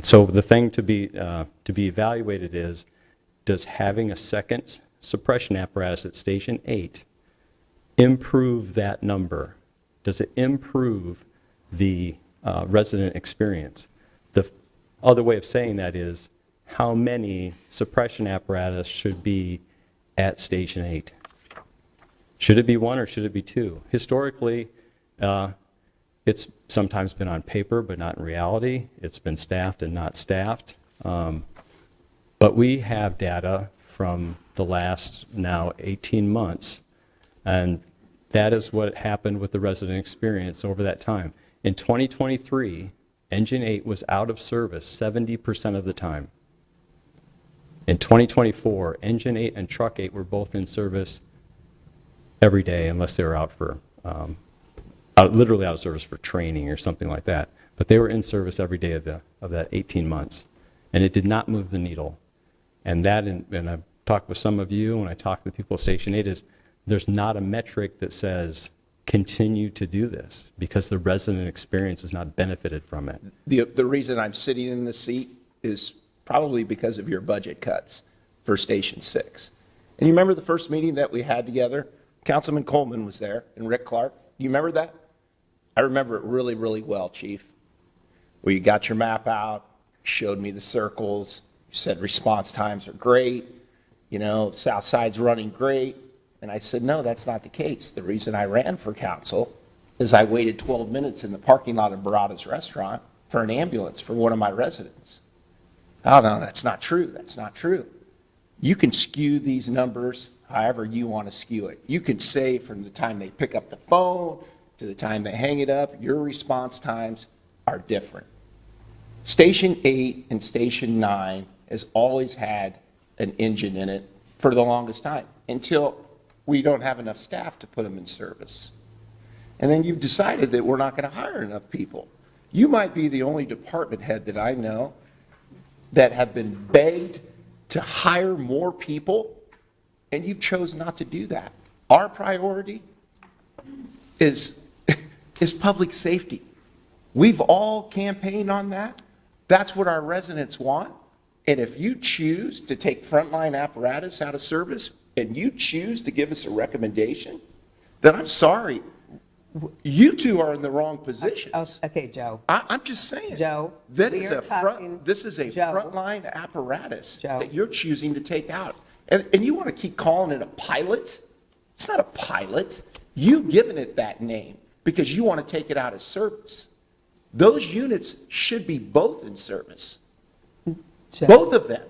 So the thing to be evaluated is, does having a second suppression apparatus at Station 8 improve that number? Does it improve the resident experience? The other way of saying that is, how many suppression apparatus should be at Station 8? Should it be 1 or should it be 2? Historically, it's sometimes been on paper but not in reality. It's been staffed and not staffed. But we have data from the last now 18 months, and that is what happened with the resident experience over that time. In 2023, Engine 8 was out of service 70% of the time. In 2024, Engine 8 and Truck 8 were both in service every day, unless they were out for, literally out of service for training or something like that. But they were in service every day of that 18 months. And it did not move the needle. And that, and I've talked with some of you, when I talk to the people at Station 8, is there's not a metric that says continue to do this, because the resident experience has not benefited from it. The reason I'm sitting in this seat is probably because of your budget cuts for Station 6. And you remember the first meeting that we had together? Councilman Coleman was there, and Rick Clark. Do you remember that? I remember it really, really well, Chief, where you got your map out, showed me the circles, you said response times are great, you know, South Side's running great. And I said, no, that's not the case. The reason I ran for council is I waited 12 minutes in the parking lot of Barada's restaurant for an ambulance for one of my residents. Oh, no, that's not true. That's not true. You can skew these numbers however you want to skew it. You can say from the time they pick up the phone to the time they hang it up, your response times are different. Station 8 and Station 9 has always had an engine in it for the longest time, until we don't have enough staff to put them in service. And then you've decided that we're not going to hire enough people. You might be the only department head that I know that have been begged to hire more people, and you've chosen not to do that. Our priority is public safety. We've all campaigned on that. That's what our residents want. And if you choose to take frontline apparatus out of service, and you choose to give us a recommendation, then I'm sorry. You two are in the wrong positions. Okay, Joe. I'm just saying. Joe, That we is are a talking- this is a Joe. frontline apparatus Joe. that you're choosing to take out. And you want to keep calling it a pilot? It's not a pilot. You've given it that name because you want to take it out of service. Those units should be both in service. Joe. Both of them.